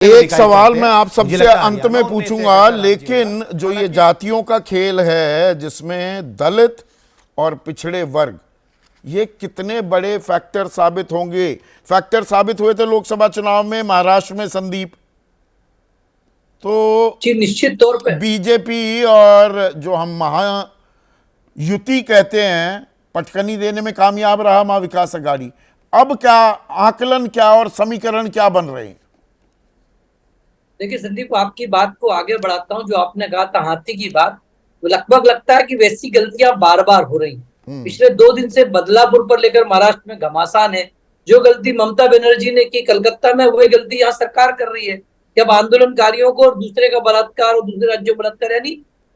एक सवाल मैं आप सबसे अंत में पूछूंगा, लेकिन जो ये जातियों का खेल है जिसमें दलित और पिछड़े वर्ग, ये कितने बड़े फैक्टर साबित होंगे? फैक्टर साबित हुए थे लोकसभा चुनाव में महाराष्ट्र में संदीप। तो जी निश्चित तौर पे बीजेपी और जो हम महायुति कहते हैं पटकनी देने में कामयाब रहा महाविकास अघाड़ी। अब क्या आकलन क्या और समीकरण क्या बन रहे हैं? देखिए संदीप, आपकी बात को आगे बढ़ाता हूं। जो आपने कहा था हाथी की बात, वो लगभग लगता है कि वैसी गलतियां बार बार हो रही हैं। पिछले 2 दिन से बदलापुर पर लेकर महाराष्ट्र में घमासान है। जो गलती ममता बनर्जी ने की कलकत्ता में, वही गलती यहाँ सरकार कर रही है कि अब आंदोलनकारियों को और दूसरे का बलात्कार और दूसरे राज्यों में बलात्कार, यानी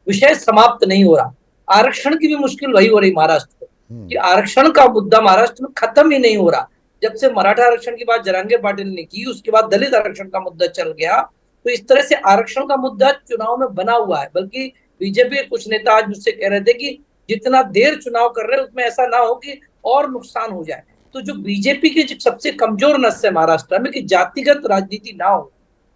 विषय समाप्त नहीं हो रहा। आरक्षण की भी मुश्किल वही हो रही महाराष्ट्र में कि आरक्षण का मुद्दा महाराष्ट्र में खत्म ही नहीं हो रहा। जब से मराठा आरक्षण की बात जरांगे पाटिल ने की, उसके बाद दलित आरक्षण का मुद्दा चल गया। तो इस तरह से आरक्षण का मुद्दा चुनाव में बना हुआ है। बल्कि बीजेपी के कुछ नेता आज मुझसे कह रहे थे कि जितना देर चुनाव कर रहे हैं उसमें ऐसा ना हो कि और नुकसान हो जाए। तो जो बीजेपी की सबसे कमजोर नस है महाराष्ट्र में कि जातिगत राजनीति ना हो,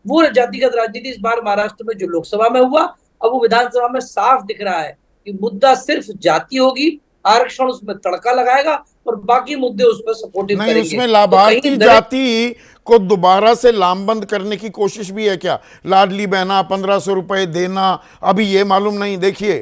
वो जातिगत राजनीति इस बार महाराष्ट्र में जो लोकसभा में हुआ, अब वो विधानसभा में साफ दिख रहा है कि मुद्दा सिर्फ जाति होगी, आरक्षण उसमें तड़का लगाएगा और बाकी मुद्दे उस पर सपोर्टिव नहीं, करेंगे। उसमें तो लाभार्थी जाति को दोबारा से लामबंद करने की कोशिश भी है क्या? लाडली बहना 1500 रुपए देना, अभी ये मालूम नहीं। देखिए,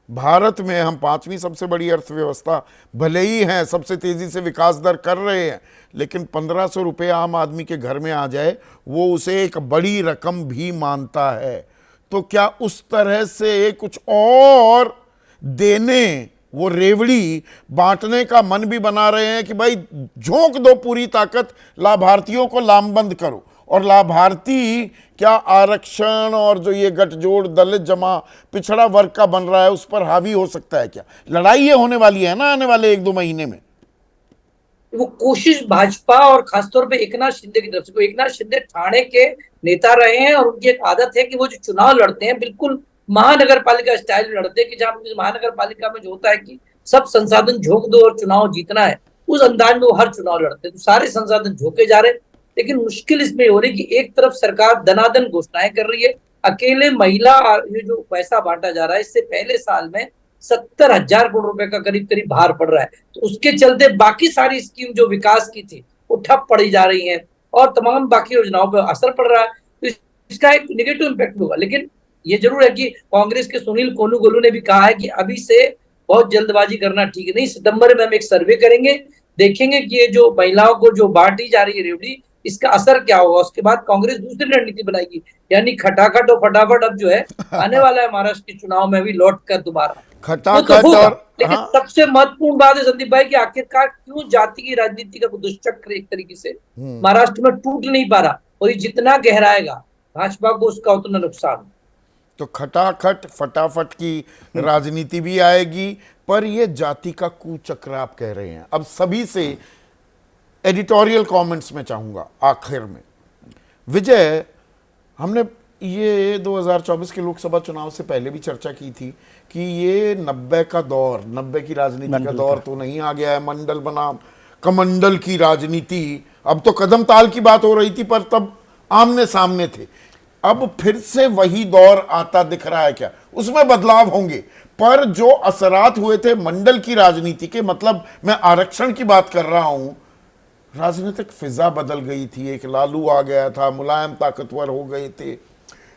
भारत में हम 5वीं सबसे बड़ी अर्थव्यवस्था भले ही हैं, सबसे तेजी से विकास दर कर रहे हैं, लेकिन 1500 रुपये आम आदमी के घर में आ जाए वो उसे एक बड़ी रकम भी मानता है। तो क्या उस तरह से कुछ और देने, वो रेवड़ी बांटने का मन भी बना रहे हैं कि भाई झोंक दो पूरी ताकत, लाभार्थियों को लामबंद करो? और लाभार्थी क्या आरक्षण और जो ये गठजोड़ दलित जमा पिछड़ा वर्ग का बन रहा है उस पर हावी हो सकता है क्या? लड़ाई ये होने वाली है ना आने वाले 1-2 महीने में। वो कोशिश भाजपा और खासतौर पे एकनाथ शिंदे की तरफ से, एकनाथ शिंदे ठाणे के नेता रहे हैं और उनकी एक आदत है कि वो जो चुनाव लड़ते हैं बिल्कुल महानगर पालिका स्टाइल में लड़ते हैं कि जहां महानगर पालिका में जो होता है कि सब संसाधन झोंक दो और चुनाव जीतना है, उस अंदाज में वो हर चुनाव लड़ते हैं। तो सारे संसाधन झोंके जा रहे हैं। लेकिन मुश्किल इसमें हो रही कि एक तरफ सरकार दनादन घोषणाएं कर रही है, अकेले महिला ये जो पैसा बांटा जा रहा है, इससे पहले साल में 70,000 करोड़ रुपए का करीब करीब भार पड़ रहा है। तो उसके चलते बाकी सारी स्कीम जो विकास की थी वो ठप पड़ी जा रही है और तमाम बाकी योजनाओं पर असर पड़ रहा है। तो इसका एक निगेटिव इम्पैक्ट होगा। लेकिन ये जरूर है कि कांग्रेस के सुनील कोलूगोलू ने भी कहा है कि अभी से बहुत जल्दबाजी करना ठीक नहीं। सितंबर में हम एक सर्वे करेंगे, देखेंगे कि ये जो महिलाओं को जो बांटी जा रही है रेवड़ी, इसका असर क्या होगा। उसके बाद कांग्रेस दूसरी रणनीति बनाएगी, यानी खटाखट और फटाफट अब जो है आने वाला है महाराष्ट्र के चुनाव में भी लौट कर दोबारा। वो तो खटाखट होगा। और लेकिन सबसे महत्वपूर्ण बात है संदीप भाई कि आखिरकार क्यों जाति की राजनीति का दुष्चक्र एक तरीके से महाराष्ट्र में टूट नहीं पा रहा, और ये जितना गहराएगा भाजपा को उसका उतना नुकसान। तो खटाखट फटाफट की राजनीति भी आएगी, पर ये जाति का कुचक्र आप कह रहे हैं। अब सभी से एडिटोरियल कमेंट्स में चाहूंगा आखिर में। विजय, हमने ये 2024 के लोकसभा चुनाव से पहले भी चर्चा की थी कि ये 90 का दौर, 90 की राजनीति का दौर तो नहीं आ गया है। मंडल बनाम कमंडल की राजनीति, अब तो कदम ताल की बात हो रही थी पर तब आमने सामने थे। अब फिर से वही दौर आता दिख रहा है क्या? उसमें बदलाव होंगे, पर जो असरात हुए थे मंडल की राजनीति के, मतलब मैं आरक्षण की बात कर रहा हूं, राजनीतिक फिजा बदल गई थी। एक लालू आ गया था, मुलायम ताकतवर हो गए थे।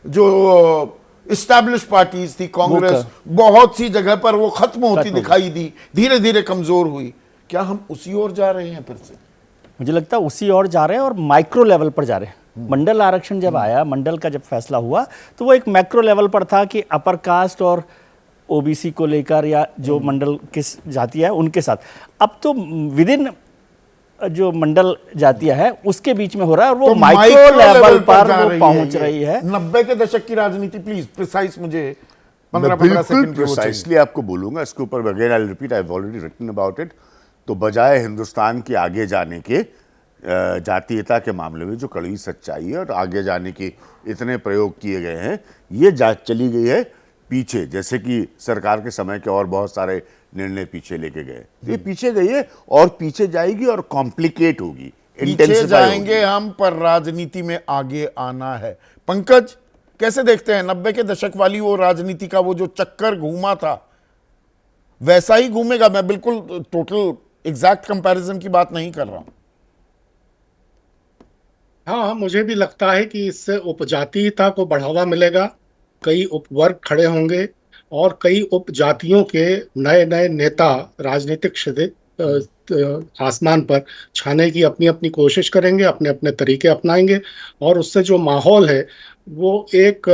जो इस्टेब्लिश पार्टीज थी कांग्रेस, बहुत सी जगह पर वो खत्म होती दिखाई दी, धीरे धीरे कमजोर हुई। क्या हम उसी ओर जा रहे हैं फिर से? मुझे लगता है उसी ओर जा रहे हैं और माइक्रो लेवल पर जा रहे हैं। मंडल आरक्षण जब आया, मंडल का जब फैसला हुआ, तो वो एक मैक्रो लेवल पर था कि अपर कास्ट और ओबीसी को लेकर या जो मंडल किस जाति है उनके साथ। अब तो विद इन जो मंडल जातियां है उसके बीच में हो रहा है और वो तो माइक्रो लेवल पर वो पहुंच रही है। 90 के दशक की राजनीति, प्लीज प्रिसाइज मुझे 15 सेकंड प्रिसाइसली आपको बोलूंगा इसके ऊपर। Again I will repeat, I have already written about it. तो बजाय हिंदुस्तान के आगे जाने के जातीयता के मामले में जो कड़वी सच्चाई है और आगे जाने के इतने प्रयोग किए गए हैं, ये चली गई है पीछे। जैसे कि सरकार के समय के और बहुत सारे निर्णय पीछे लेके गए, ये पीछे गई है और पीछे जाएगी और कॉम्प्लिकेट होगी पीछे इंटेंसिफाई जाएंगे हम, पर राजनीति में आगे आना है। पंकज, कैसे देखते हैं 90 के दशक वाली वो राजनीति का वो जो चक्कर घूमा था, वैसा ही घूमेगा? मैं बिल्कुल टोटल एग्जैक्ट कंपैरिजन की बात नहीं कर रहा हूं। हाँ, मुझे भी लगता है कि इससे उपजातीयता को बढ़ावा मिलेगा, कई उपवर्ग खड़े होंगे और कई उपजातियों के नए नए नेता राजनीतिक आसमान पर छाने की अपनी अपनी कोशिश करेंगे, अपने अपने तरीके अपनाएंगे और उससे जो माहौल है वो एक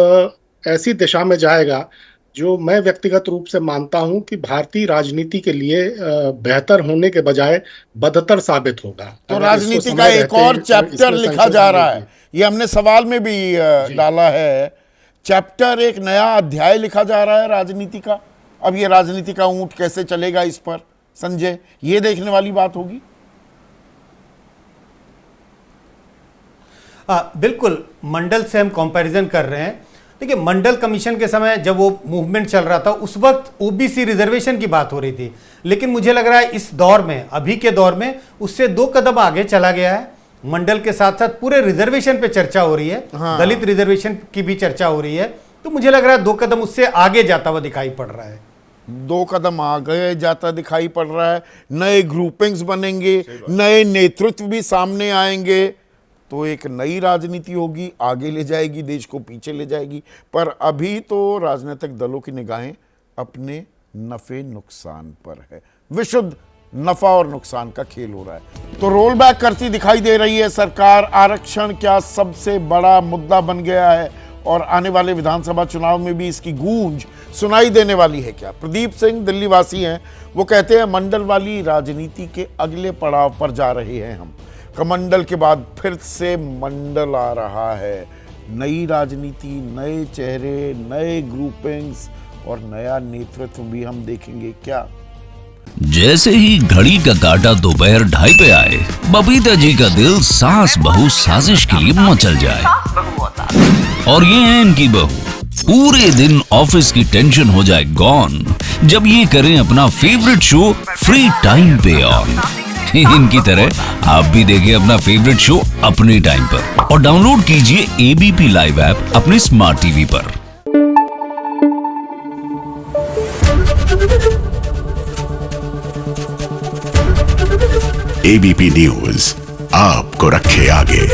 ऐसी दिशा में जाएगा जो मैं व्यक्तिगत रूप से मानता हूं कि भारतीय राजनीति के लिए बेहतर होने के बजाय बदतर साबित होगा। तो राजनीति का एक और चैप्टर लिखा जा रहा है, ये हमने सवाल में भी डाला है, चैप्टर, एक नया अध्याय लिखा जा रहा है राजनीति का। अब ये राजनीति का ऊंट कैसे चलेगा, इस पर संजय, ये देखने वाली बात होगी। बिल्कुल, मंडल से हम कंपैरिजन कर रहे हैं। देखिए, मंडल कमीशन के समय जब वो मूवमेंट चल रहा था उस वक्त ओबीसी रिजर्वेशन की बात हो रही थी, लेकिन मुझे लग रहा है इस दौर में, अभी के दौर में उससे 2 कदम आगे चला गया है। मंडल के साथ साथ पूरे रिजर्वेशन पे चर्चा हो रही है, हाँ। दलित रिजर्वेशन की भी चर्चा हो रही है, तो मुझे लग रहा है 2 कदम उससे आगे जाता हुआ दिखाई पड़ रहा है। 2 कदम आगे जाता दिखाई पड़ रहा है, नए ग्रुपिंग्स बनेंगे, नए नेतृत्व भी सामने आएंगे, तो एक नई राजनीति होगी, आगे ले जाएगी, देश को पीछे ले जाएगी। पर अभी तो राजनीतिक दलों की निगाहें अपने नफे नुकसान पर है, विशुद्ध नफा और नुकसान का खेल हो रहा है। तो रोल बैक करती दिखाई दे रही है सरकार। आरक्षण क्या सबसे बड़ा मुद्दा बन गया है और आने वाले विधानसभा चुनाव में भी इसकी गूंज सुनाई देने वाली है क्या? प्रदीप सिंह दिल्ली वासी हैं, वो कहते हैं मंडल वाली राजनीति के अगले पड़ाव पर जा रहे हैं हम। कमंडल के बाद फिर से मंडल आ रहा है, नई राजनीति, नए चेहरे, नए ग्रुपिंग्स और नया नेतृत्व भी हम देखेंगे क्या? जैसे ही घड़ी का काटा दोपहर 2:30 पे आए, बबीता जी का दिल सास बहू साजिश के लिए मचल जाए। और ये है इनकी बहू, पूरे दिन ऑफिस की टेंशन हो जाए गॉन जब ये करें अपना फेवरेट शो फ्री टाइम पे ऑन। इनकी तरह आप भी देखिए अपना फेवरेट शो अपने टाइम पर और डाउनलोड कीजिए एबीपी लाइव ऐप अपने स्मार्ट टीवी पर। एबीपी न्यूज आपको रखे आगे।